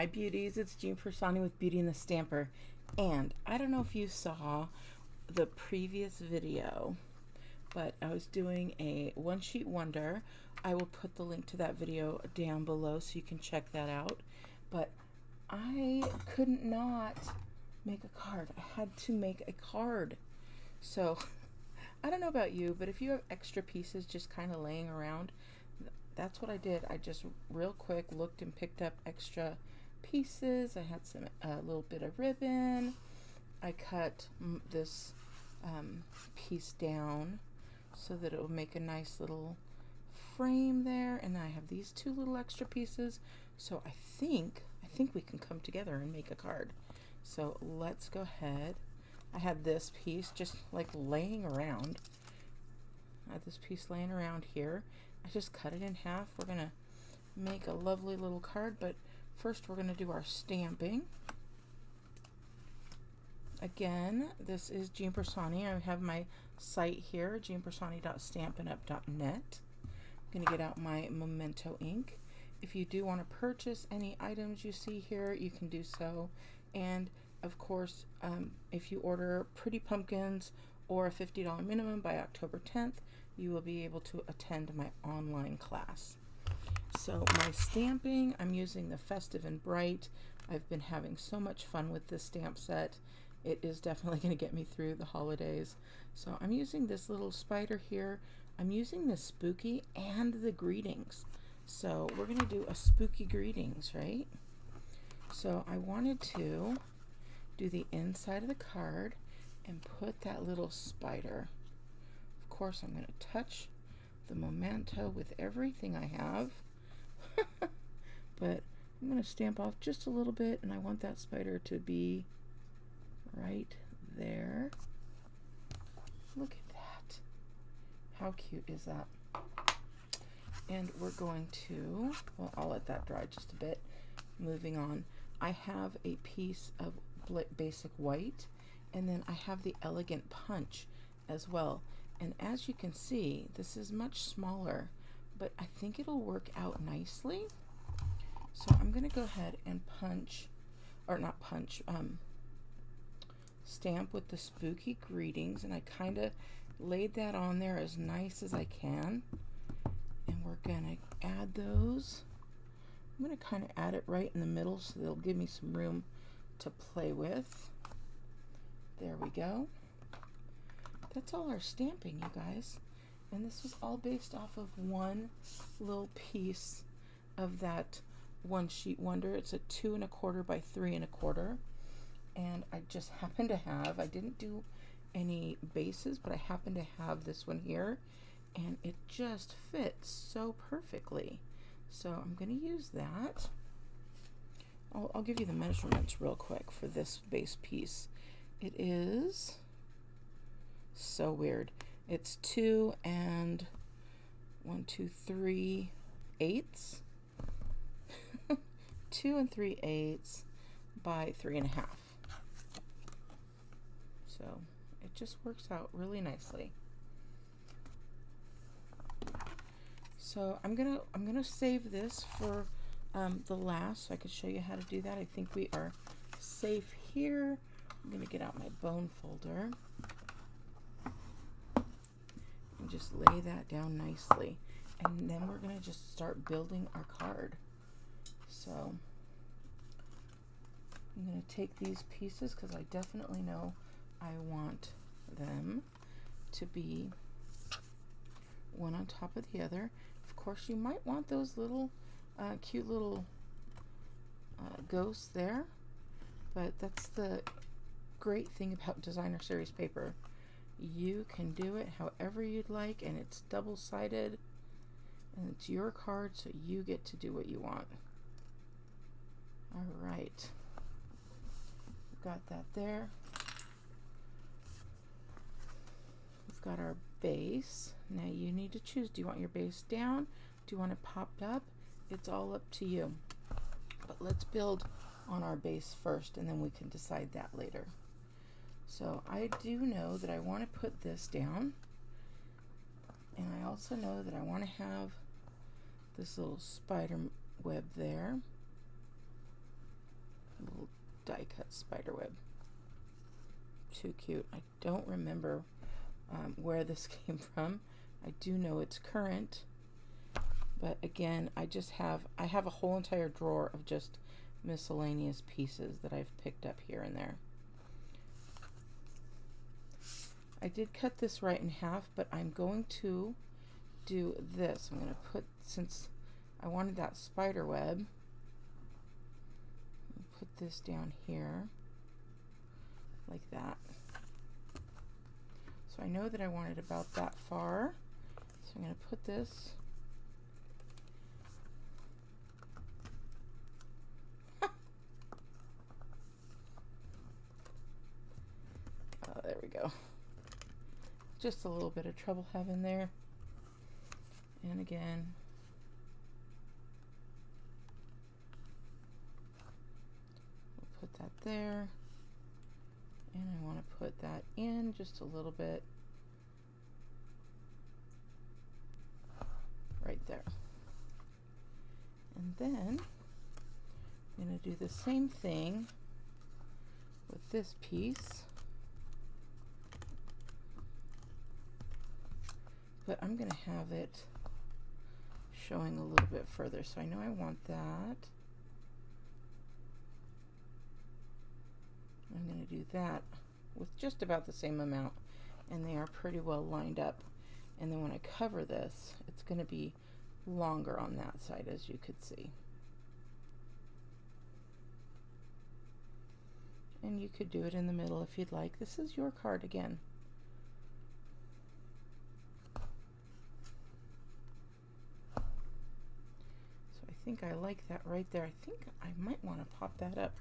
Hi beauties, it's Jean Piersanti with Beauty and the Stamper, and I don't know if you saw the previous video, but I was doing a one sheet wonder. I will put the link to that video down below so you can check that out, but I couldn't not make a card. I had to make a card. So I don't know about you, but if you have extra pieces just kind of laying around, that's what I did. I just real quick looked and picked up extra pieces. I had a little bit of ribbon. I cut this piece down so that it will make a nice little frame there, and I have these two little extra pieces. So I think we can come together and make a card. So let's go ahead. I had this piece just like laying around. I had this piece laying around here. I just cut it in half. We're gonna make a lovely little card, but first we're gonna do our stamping. Again, this is Jean Piersanti. I have my site here, jeanpiersanti.stampinup.net. I'm gonna get out my Memento ink. If you do want to purchase any items you see here, you can do so. And of course, if you order Pretty Pumpkins or a $50 minimum by October 10th, you will be able to attend my online class. So my stamping, I'm using the Festive and Bright. I've been having so much fun with this stamp set. It is definitely going to get me through the holidays. So I'm using this little spider here. I'm using the spooky and the greetings. So we're going to do a spooky greetings, right? So I wanted to do the inside of the card and put that little spider. Of course, I'm going to touch the Memento with everything I have. But I'm going to stamp off just a little bit, and I want that spider to be right there. Look at that. How cute is that? And we're going to, well, I'll let that dry just a bit. Moving on, I have a piece of basic white, and then I have the Elegant Punch as well. And as you can see, this is much smaller, but I think it'll work out nicely. So I'm going to go ahead and punch, or not punch, stamp with the spooky greetings, and I kind of laid that on there as nice as I can. And we're going to add those. I'm going to kind of add it right in the middle so they'll give me some room to play with. There we go. That's all our stamping, you guys. And this was all based off of one little piece of that one sheet wonder. It's a 2 1/4 by 3 1/4. And I just happen to have, I didn't do any bases, but I happen to have this one here. And it just fits so perfectly. So I'm going to use that. I'll give you the measurements real quick for this base piece. It is so weird. It's 2 and 3/8. 2 3/8 by 3 1/2. So it just works out really nicely. So I'm gonna save this for the last, so I can show you how to do that. I think we are safe here. I'm gonna get out my bone folder and just lay that down nicely, and then we're gonna just start building our card. So I'm gonna take these pieces because I definitely know I want them to be one on top of the other. Of course, you might want those little cute little ghosts there, but that's the great thing about designer series paper. You can do it however you'd like, and it's double-sided, and it's your card, so you get to do what you want. All right, got that there. We've got our base. Now you need to choose, do you want your base down? Do you want it popped up? It's all up to you. But let's build on our base first, and then we can decide that later. So I do know that I want to put this down, and I also know that I want to have this little spider web there. Little die cut spider web. Too cute. I don't remember where this came from. I do know it's current, but again, I have a whole entire drawer of just miscellaneous pieces that I've picked up here and there. I did cut this right in half, but I'm going to do this. I'm going to put, since I wanted that spider web, put this down here like that. So I know that I want it about that far. So I'm going to put this oh, there we go. Just a little bit of trouble having there. And again, we'll put that there. And I want to put that in just a little bit right there. And then I'm going to do the same thing with this piece. But I'm going to have it showing a little bit further. So I know I want that. I'm going to do that with just about the same amount. And they are pretty well lined up. And then when I cover this, it's going to be longer on that side, as you could see. And you could do it in the middle if you'd like. This is your card again. I think I like that right there. I think I might want to pop that up.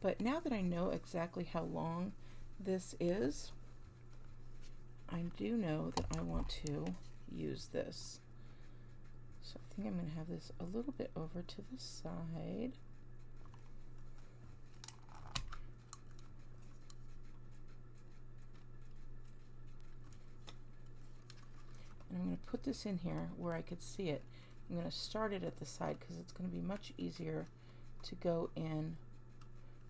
But now that I know exactly how long this is, I do know that I want to use this. So I think I'm going to have this a little bit over to the side. And I'm going to put this in here where I could see it. I'm going to start it at the side because it's going to be much easier to go in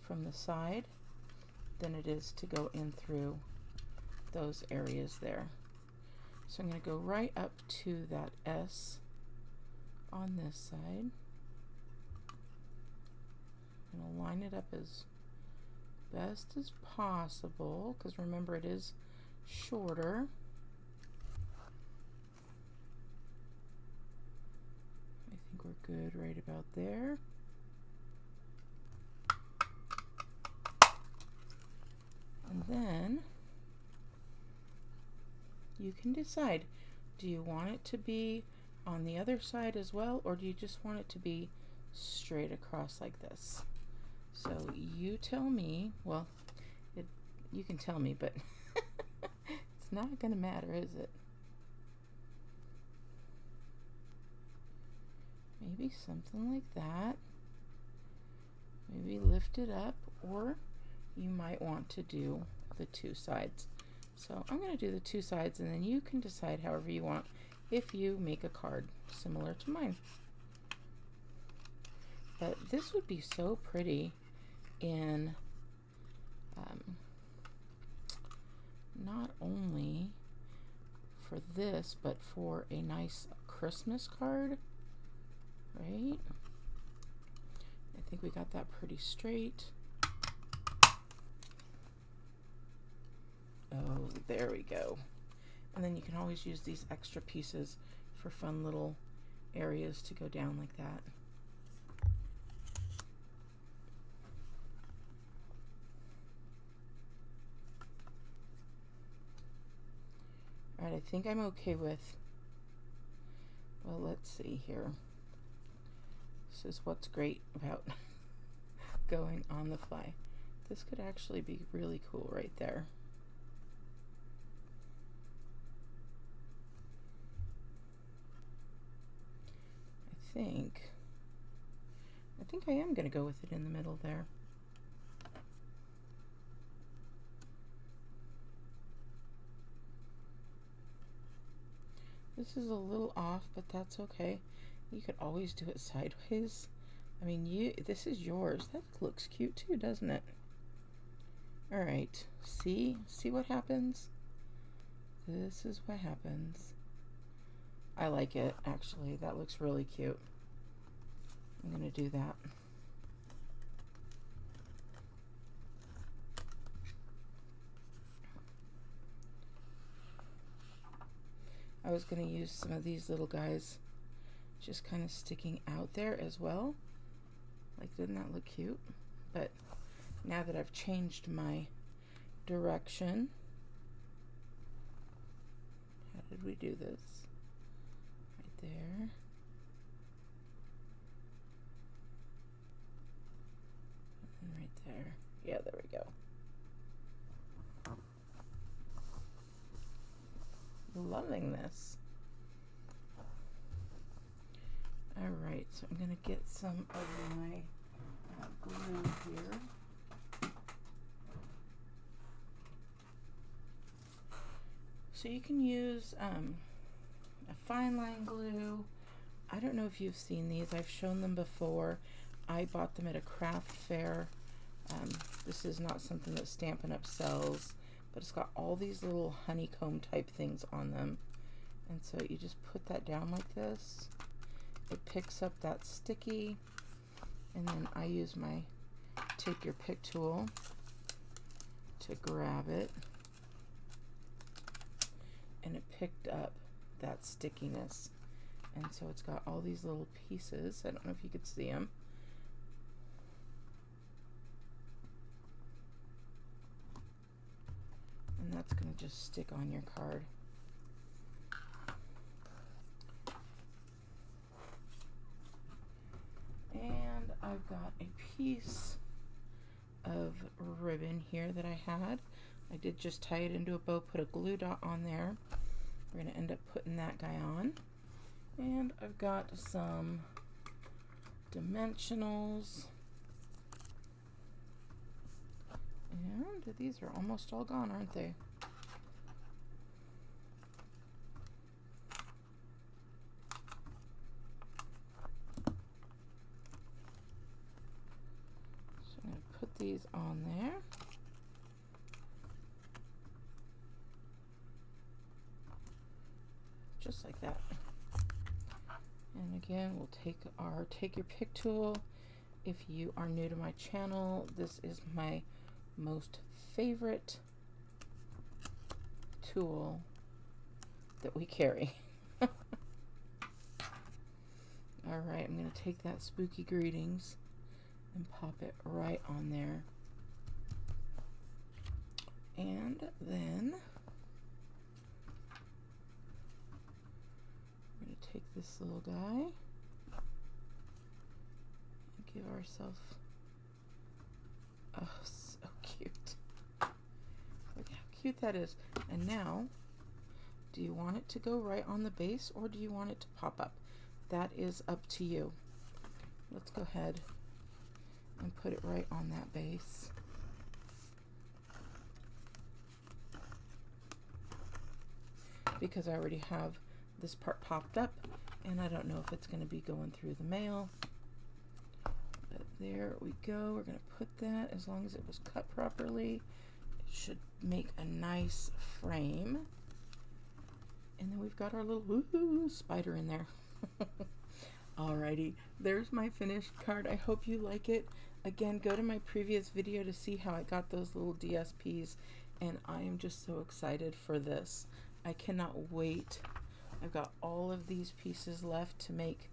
from the side than it is to go in through those areas there. So I'm going to go right up to that S on this side. I'm going to line it up as best as possible because remember it is shorter. We're good right about there. And then you can decide, do you want it to be on the other side as well, or do you just want it to be straight across like this? So you tell me. Well, you can tell me, but it's not going to matter, is it? Maybe something like that. Maybe lift it up, or you might want to do the two sides. So I'm going to do the two sides, and then you can decide however you want if you make a card similar to mine. But this would be so pretty in not only for this, but for a nice Christmas card. Right? I think we got that pretty straight. Oh, there we go. And then you can always use these extra pieces for fun little areas to go down like that. All right, I think I'm okay with, well, let's see here. This is what's great about going on the fly. This could actually be really cool right there. I think I am going to go with it in the middle there. This is a little off, but that's okay. You could always do it sideways. I mean, this is yours. That looks cute too, doesn't it? All right, see what happens? This is what happens. I like it, actually. That looks really cute. I'm gonna do that. I was gonna use some of these little guys just kind of sticking out there as well. Like, didn't that look cute? But now that I've changed my direction, how did we do this? Right there. And right there. Yeah, there we go. Loving this. All right, so I'm gonna get some of my glue here. So you can use a fine line glue. I don't know if you've seen these. I've shown them before. I bought them at a craft fair. This is not something that Stampin' Up! Sells, but it's got all these little honeycomb type things on them. And so you just put that down like this. It picks up that sticky, and then I use my take your pick tool to grab it, and it picked up that stickiness. And so it's got all these little pieces. I don't know if you could see them. And that's going to just stick on your card. And I've got a piece of ribbon here that I had. I did just tie it into a bow, put a glue dot on there. We're going to end up putting that guy on. And I've got some dimensionals. And these are almost all gone, aren't they? So I'm going to put these on there. Just like that. And again, we'll take our take your pick tool. If you are new to my channel, this is my most favorite tool that we carry. All right, I'm going to take that Spooky Greetings and pop it right on there. And then we're going to take this little guy and give ourselves, oh, so cute. Look how cute that is. And now, do you want it to go right on the base, or do you want it to pop up? That is up to you. Let's go ahead and put it right on that base. Because I already have this part popped up, and I don't know if it's going to be going through the mail. But there we go. We're going to put that, as long as it was cut properly, it should make a nice frame. And then we've got our little woohoo spider in there. Alrighty, there's my finished card. I hope you like it. Again, go to my previous video to see how I got those little DSPs, and I am just so excited for this. I cannot wait. I've got all of these pieces left to make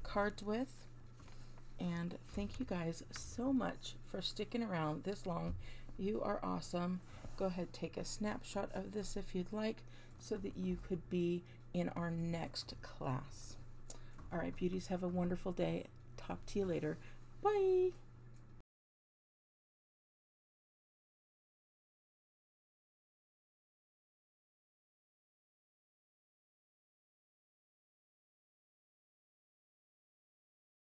cards with. And thank you guys so much for sticking around this long. You are awesome. Go ahead, take a snapshot of this if you'd like, so that you could be in our next class. All right, beauties, have a wonderful day. Talk to you later. Bye.